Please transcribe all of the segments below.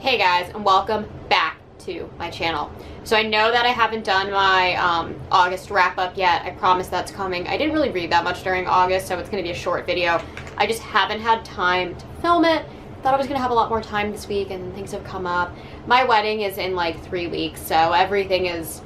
Hey guys, and welcome back to my channel. So I know that I haven't done my August wrap up yet. I promise that's coming. I didn't really read that much during August, so it's going to be a short video. I just haven't had time to film it. Thought I was going to have a lot more time this week, and things have come up. My wedding is in like 3 weeks, so everything is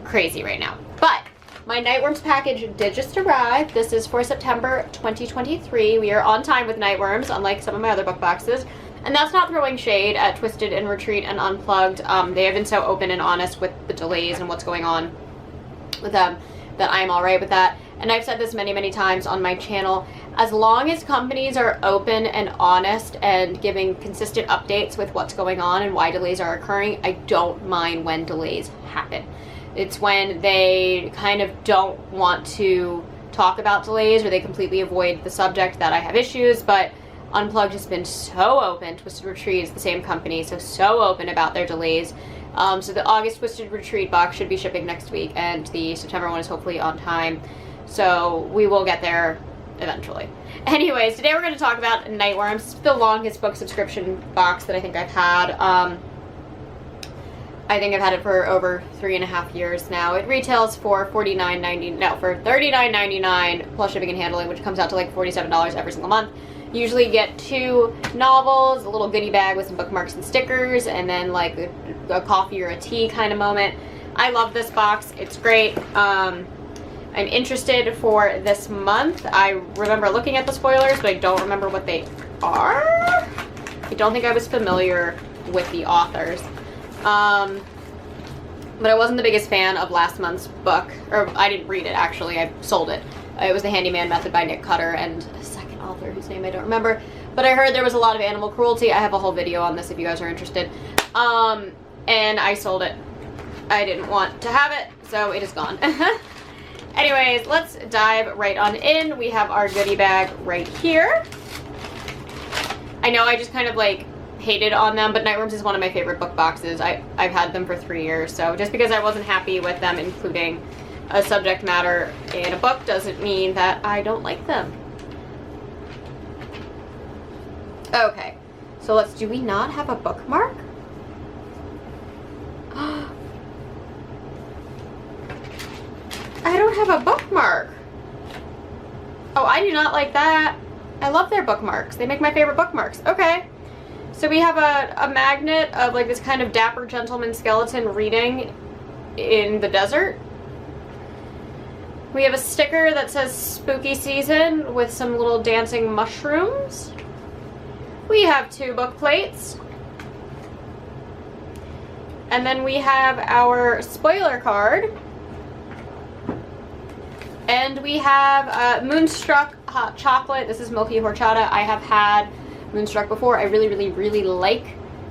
crazy right now. But my Nightworms package did just arrive. This is for September 2023. We are on time with Nightworms, unlike some of my other book boxes. And that's not throwing shade at Twisted and Retreat and Unplugged. They have been so open and honest with the delays and what's going on with them that I'm all right with that. And I've said this many, many times on my channel. As long as companies are open and honest and giving consistent updates with what's going on and why delays are occurring, I don't mind when delays happen. It's when they kind of don't want to talk about delays or they completely avoid the subject that I have issues. But Unplugged has been so open. Twisted Retreat is the same company, so open about their delays. So the August Twisted Retreat box should be shipping next week, and the September one is hopefully on time. So we will get there eventually. Anyways, today we're going to talk about Nightworms. It's the longest book subscription box that I think I've had. I think I've had it for over 3.5 years now. It retails for $39.99 plus shipping and handling, which comes out to like $47 every single month. Usually you get 2 novels, a little goodie bag with some bookmarks and stickers, and then like a coffee or a tea kind of moment. I love this box. It's great. I'm interested for this month. I remember looking at the spoilers, but I don't remember what they are. I don't think I was familiar with the authors. But I wasn't the biggest fan of last month's book, or I didn't read it actually, I sold it. It was The Handyman Method by Nick Cutter and a second author whose name I don't remember. But I heard there was a lot of animal cruelty. I have a whole video on this if you guys are interested. And I sold it. I didn't want to have it, so it is gone. Anyways, let's dive right on in. We have our goodie bag right here. I know I just kind of like hated on them, but Nightworms is one of my favorite book boxes. I've had them for 3 years, so just because I wasn't happy with them including a subject matter in a book doesn't mean that I don't like them. Okay, so do we not have a bookmark? I don't have a bookmark. Oh, I do not like that. I love their bookmarks. They make my favorite bookmarks. Okay. So we have a magnet of like this kind of dapper gentleman skeleton reading in the desert. We have a sticker that says Spooky Season with some little dancing mushrooms. We have 2 book plates. And then we have our spoiler card. And we have Moonstruck Hot Chocolate. This is Milky Horchata. I have had Moonstruck before. I really like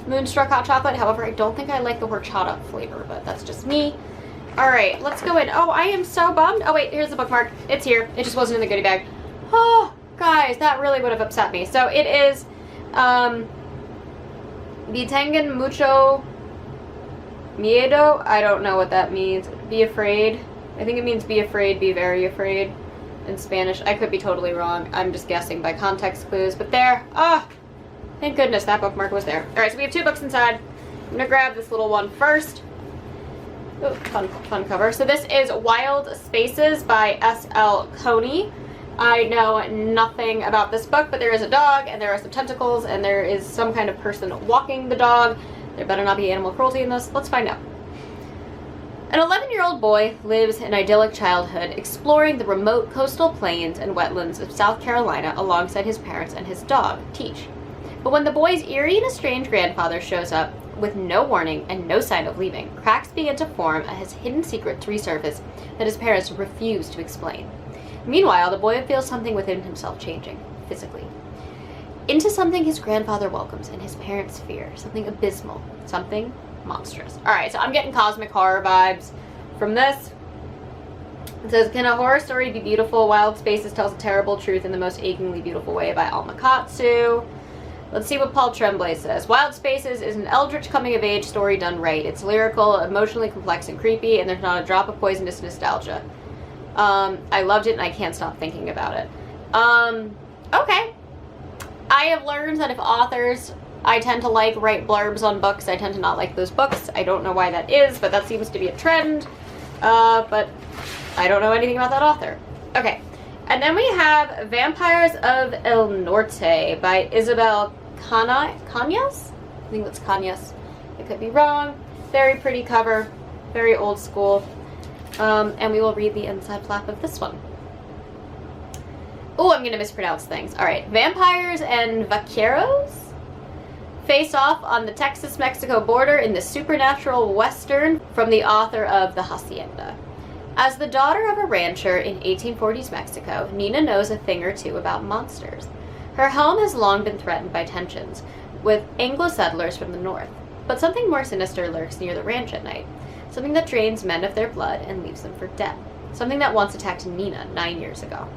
Moonstruck Hot Chocolate. However, I don't think I like the horchata flavor, but that's just me. Alright, let's go in. Oh, I am so bummed. Oh wait, here's the bookmark. It's here. It just wasn't in the goodie bag. Oh, guys, that really would have upset me. So it is Tengan Mucho Miedo. I don't know what that means. Be afraid. I think it means be afraid, be very afraid in Spanish. I could be totally wrong. I'm just guessing by context clues. But there. Oh, thank goodness that bookmark was there. Alright, so we have 2 books inside. I'm going to grab this little one first. Ooh, fun cover. So this is Wild Spaces by S.L. Coney. I know nothing about this book, but there is a dog, and there are some tentacles, and there is some kind of person walking the dog. There better not be animal cruelty in this. Let's find out. An 11-year-old boy lives an idyllic childhood exploring the remote coastal plains and wetlands of South Carolina alongside his parents and his dog, Teach. But when the boy's eerie and estranged grandfather shows up, with no warning and no sign of leaving, cracks begin to form as his hidden secrets resurface that his parents refuse to explain. Meanwhile, the boy feels something within himself changing, physically. Into something his grandfather welcomes and his parents fear. Something abysmal. Something monstrous. Alright, so I'm getting cosmic horror vibes from this. It says, can a horror story be beautiful? Wild Spaces tells a terrible truth in the most achingly beautiful way by Alma Katsu. Let's see what Paul Tremblay says. Wild Spaces is an eldritch coming-of-age story done right. It's lyrical, emotionally complex, and creepy, and there's not a drop of poisonous nostalgia. I loved it, and I can't stop thinking about it. Okay. I have learned that if authors I tend to write blurbs on books. I tend to not like those books. I don't know why that is, but that seems to be a trend. But I don't know anything about that author. Okay, and then we have Vampires of El Norte by Isabel Cañas? I think that's Cañas. I could be wrong. Very pretty cover, very old school. And we will read the inside flap of this one. Oh, I'm gonna mispronounce things. All right, vampires and vaqueros face off on the Texas-Mexico border in the supernatural western from the author of The Hacienda. As the daughter of a rancher in 1840s Mexico, Nina knows a thing or two about monsters. Her home has long been threatened by tensions with Anglo settlers from the north, but something more sinister lurks near the ranch at night, something that drains men of their blood and leaves them for dead, something that once attacked Nina 9 years ago.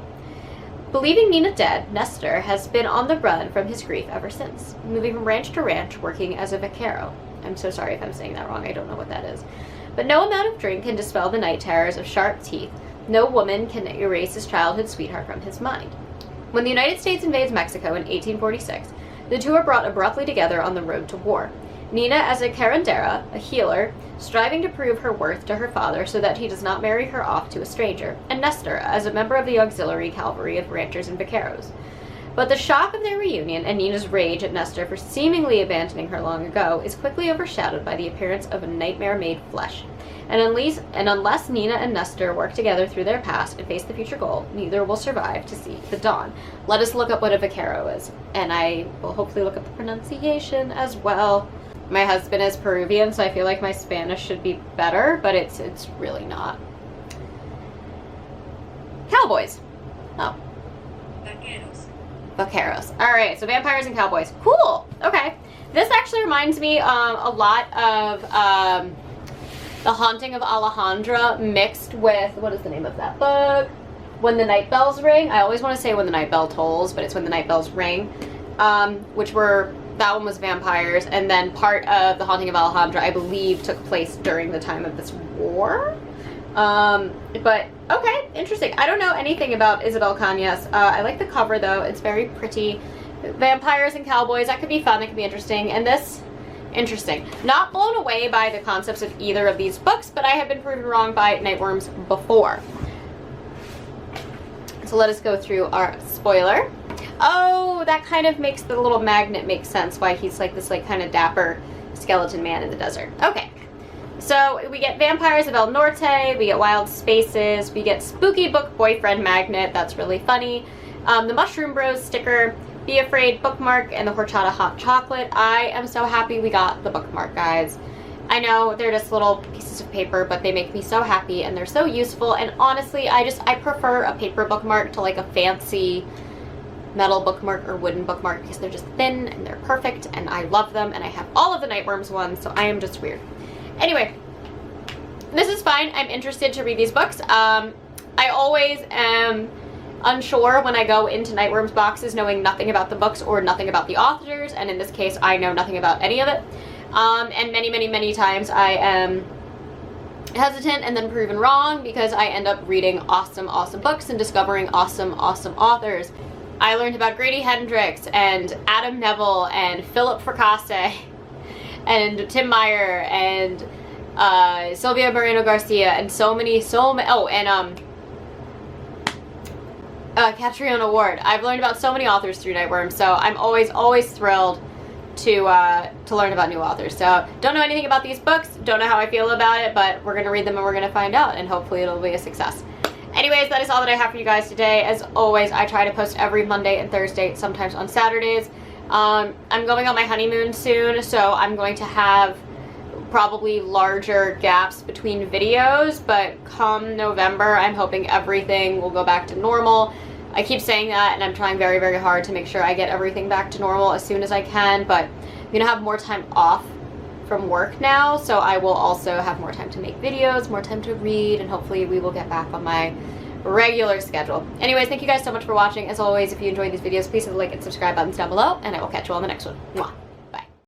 Believing Nina dead, Nestor has been on the run from his grief ever since, moving from ranch to ranch, working as a vaquero. I'm so sorry if I'm saying that wrong, I don't know what that is. But no amount of drink can dispel the night terrors of sharp teeth. No woman can erase his childhood sweetheart from his mind. When the United States invades Mexico in 1846, the two are brought abruptly together on the road to war. Nina as a curandera, a healer, striving to prove her worth to her father so that he does not marry her off to a stranger, and Nestor as a member of the auxiliary cavalry of ranchers and vaqueros. But the shock of their reunion and Nina's rage at Nestor for seemingly abandoning her long ago is quickly overshadowed by the appearance of a nightmare made flesh. And unless Nina and Nestor work together through their past and face the future goal, neither will survive to see the dawn. Let us look up what a vaquero is, and I will hopefully look up the pronunciation as well. My husband is Peruvian, so I feel like my Spanish should be better, but it's really not. Cowboys. Oh. Vaqueros. All right, so vampires and cowboys. Cool. Okay. This actually reminds me a lot of The Haunting of Alejandra mixed with, what is the name of that book? When the Night Bells Ring. I always want to say When the Night Bell Tolls, but it's When the Night Bells Ring, that one was vampires, and then part of The Haunting of Alejandra, I believe, took place during the time of this war. But, okay, interesting. I don't know anything about Isabel Cañas. I like the cover, though. It's very pretty. Vampires and cowboys, that could be fun, that could be interesting. And this, interesting. Not blown away by the concepts of either of these books, but I have been proven wrong by Nightworms before. So let us go through our spoiler. Oh, that kind of makes the little magnet make sense, why he's like this kind of dapper skeleton man in the desert. Okay, so we get Vampires of El Norte, we get Wild Spaces, we get Spooky Book Boyfriend Magnet, that's really funny. The Mushroom Bros sticker, Be Afraid bookmark, and the Horchata Hot Chocolate. I am so happy we got the bookmark, guys. I know they're just little pieces of paper, but they make me so happy and they're so useful, and honestly, I prefer a paper bookmark to like a fancy metal bookmark or wooden bookmark because they're just thin and they're perfect and I love them, and I have all of the Nightworms ones, so I am just weird. Anyway, this is fine. I'm interested to read these books. I always am unsure when I go into Nightworms boxes knowing nothing about the books or nothing about the authors, and in this case I know nothing about any of it. And many times I am hesitant and then proven wrong because I end up reading awesome books and discovering awesome authors. I learned about Grady Hendrix and Adam Neville and Philip Fracassi and Tim Meyer and Sylvia Moreno Garcia and so many, oh, and Catriona Ward. I've learned about so many authors through Nightworms, so I'm always thrilled to learn about new authors. So don't know anything about these books, don't know how I feel about it, but we're gonna read them and we're gonna find out, and hopefully it'll be a success. Anyways, that is all that I have for you guys today. As always, I try to post every Monday and Thursday, sometimes on Saturdays. I'm going on my honeymoon soon, so I'm going to have probably larger gaps between videos, but come November, I'm hoping everything will go back to normal. I keep saying that, and I'm trying very hard to make sure I get everything back to normal as soon as I can, but I'm gonna have more time off from work now, so I will also have more time to make videos, more time to read, and hopefully we will get back on my regular schedule. Anyways, thank you guys so much for watching. As always, if you enjoyed these videos, please hit the like and subscribe buttons down below, and I will catch you on the next one. Mwah.